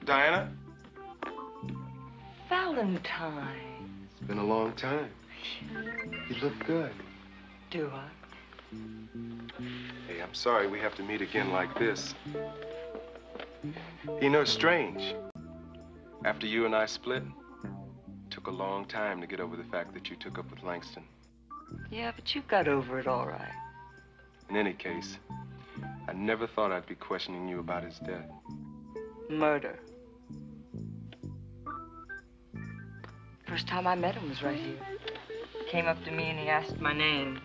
Diana? Valentine. It's been a long time. You look good. Do I? Hey, I'm sorry we have to meet again like this. You know, it's strange. After you and I split, it took a long time to get over the fact that you took up with Langston. Yeah, but you got over it all right. In any case, I never thought I'd be questioning you about his death. Murder. First time I met him was right here. Came up to me and he asked my name.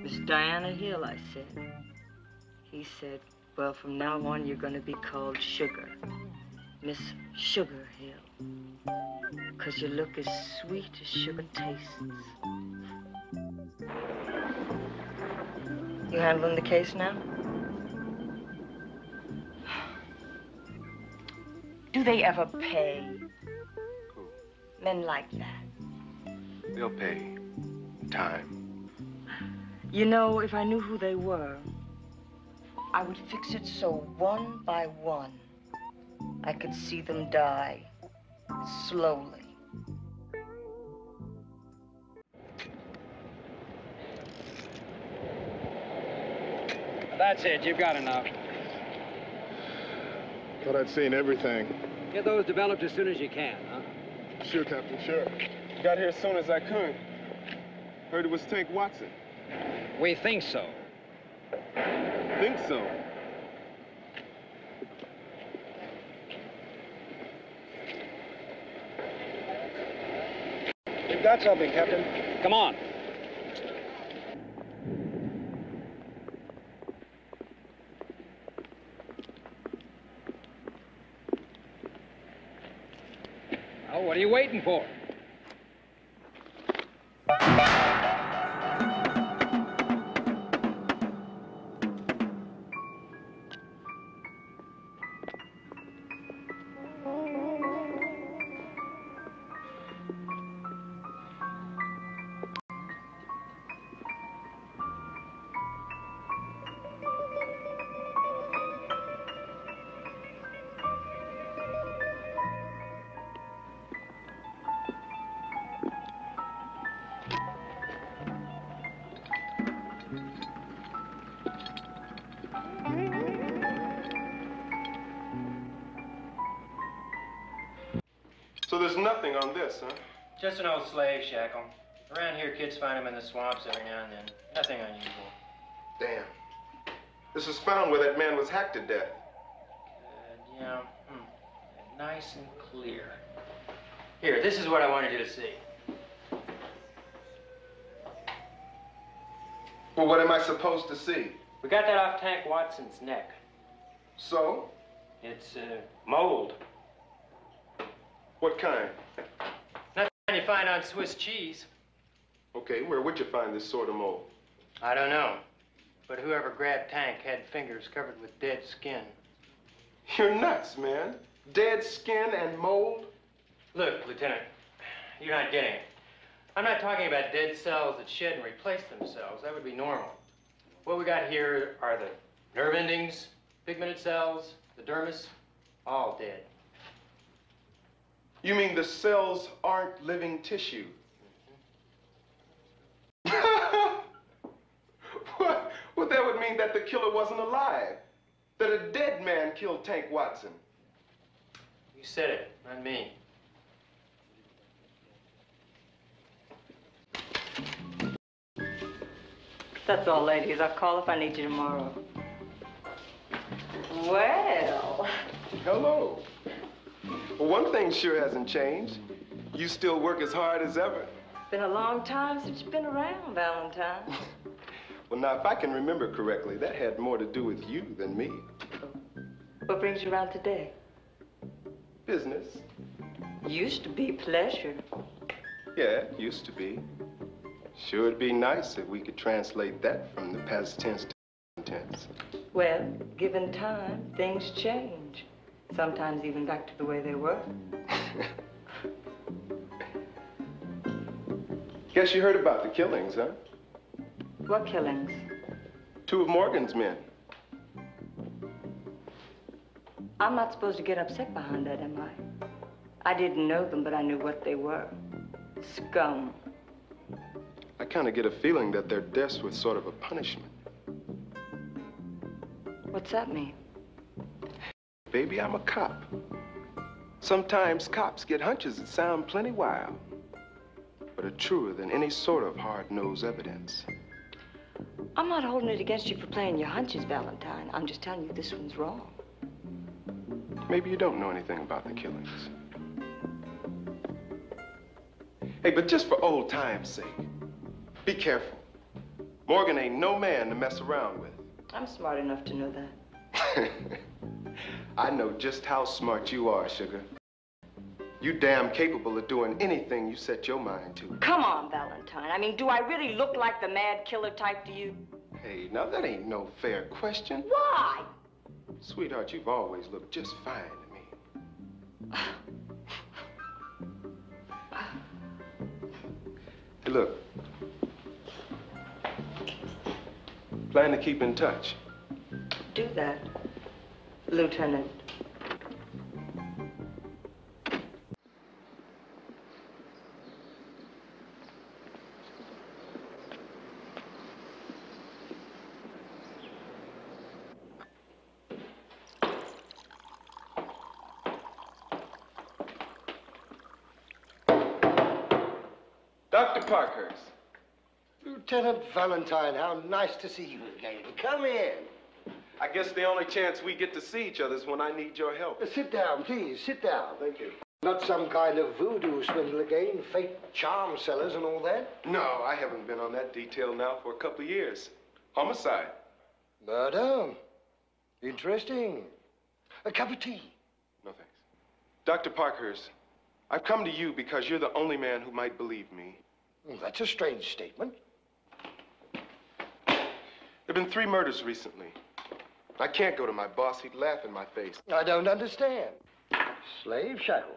Miss Diana Hill, I said. He said, well, from now on, you're going to be called Sugar. Miss Sugar Hill. 'Cause you look as sweet as sugar tastes. You handling the case now? Do they ever pay? Who? Men like that. They'll pay. In time. You know, if I knew who they were, I would fix it so one by one, I could see them die slowly. That's it. You've got enough. Thought I'd seen everything. Get those developed as soon as you can, huh? Sure, Captain, sure. Got here as soon as I could. Heard it was Tank Watson. We think so. Think so? We've got something, Captain. Come on. Well, what are you waiting for? So there's nothing on this, huh? Just an old slave shackle. Around here, kids find them in the swamps every now and then. Nothing unusual. Damn. This was found where that man was hacked to death. Yeah. Nice and clear. Here, this is what I wanted you to see. Well, what am I supposed to see? We got that off Tank Watson's neck. So? It's mold. What kind? Not the kind you find on Swiss cheese. Okay, where would you find this sort of mold? I don't know. But whoever grabbed Tank had fingers covered with dead skin. You're nuts, man. Dead skin and mold? Look, Lieutenant, you're not getting it. I'm not talking about dead cells that shed and replace themselves. That would be normal. What we got here are the nerve endings, pigmented cells, the dermis, all dead. You mean the cells aren't living tissue? What? Well, that would mean that the killer wasn't alive. That a dead man killed Tank Watson. You said it, not me. That's all, ladies. I'll call if I need you tomorrow. Well. Hello. Well, one thing sure hasn't changed. You still work as hard as ever. It's been a long time since you've been around, Valentine. Well, now, if I can remember correctly, that had more to do with you than me. What brings you around today? Business. Used to be pleasure. Yeah, it used to be. Sure, it'd be nice if we could translate that from the past tense to present tense. Well, given time, things change. Sometimes even back to the way they were. Guess you heard about the killings, huh? What killings? 2 of Morgan's men. I'm not supposed to get upset behind that, am I? I didn't know them, but I knew what they were. Scum. I kind of get a feeling that their deaths were sort of a punishment. What's that mean? Baby, I'm a cop. Sometimes cops get hunches that sound plenty wild, but are truer than any sort of hard-nosed evidence. I'm not holding it against you for playing your hunches, Valentine. I'm just telling you this one's wrong. Maybe you don't know anything about the killings. Hey, but just for old time's sake, be careful. Morgan ain't no man to mess around with. I'm smart enough to know that. I know just how smart you are, sugar. You damn capable of doing anything you set your mind to. Come on, Valentine. I mean, do I really look like the mad killer type to you? Hey, now that ain't no fair question. Why? Sweetheart, you've always looked just fine to me. Hey, look. Plan to keep in touch. Do that, Lieutenant. Dr. Parkhurst. Lieutenant Valentine, how nice to see you again. Come in. I guess the only chance we get to see each other is when I need your help. Sit down, please. Sit down. Thank you. Not some kind of voodoo swindle again, fake charm sellers and all that? No, I haven't been on that detail now for a couple of years. Homicide. Murder? Interesting. A cup of tea? No, thanks. Dr. Parkhurst, I've come to you because you're the only man who might believe me. Well, that's a strange statement. There have been 3 murders recently. I can't go to my boss. He'd laugh in my face. I don't understand. Slave shackle.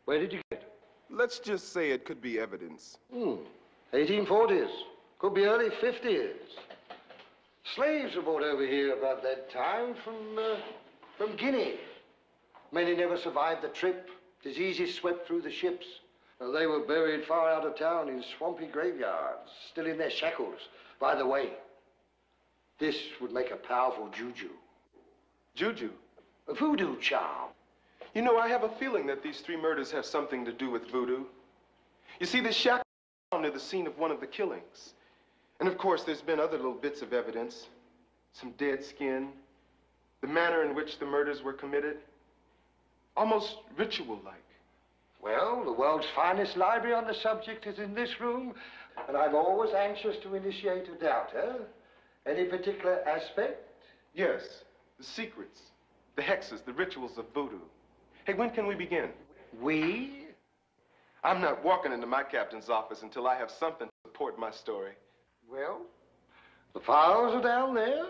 Where did you get it? Let's just say it could be evidence. 1840s. Could be early 50s. Slaves were brought over here about that time from Guinea. Many never survived the trip. Diseases swept through the ships. They were buried far out of town in swampy graveyards, still in their shackles. By the way, this would make a powerful juju. Juju? A voodoo charm. You know, I have a feeling that these 3 murders have something to do with voodoo. You see, this shack was near the scene of one of the killings. And of course, there's been other little bits of evidence. Some dead skin, the manner in which the murders were committed. Almost ritual-like. Well, the world's finest library on the subject is in this room, and I'm always anxious to initiate a doubter. Any particular aspect? Yes, the secrets, the hexes, the rituals of voodoo. Hey, when can we begin? We? I'm not walking into my captain's office until I have something to support my story. Well, the files are down there.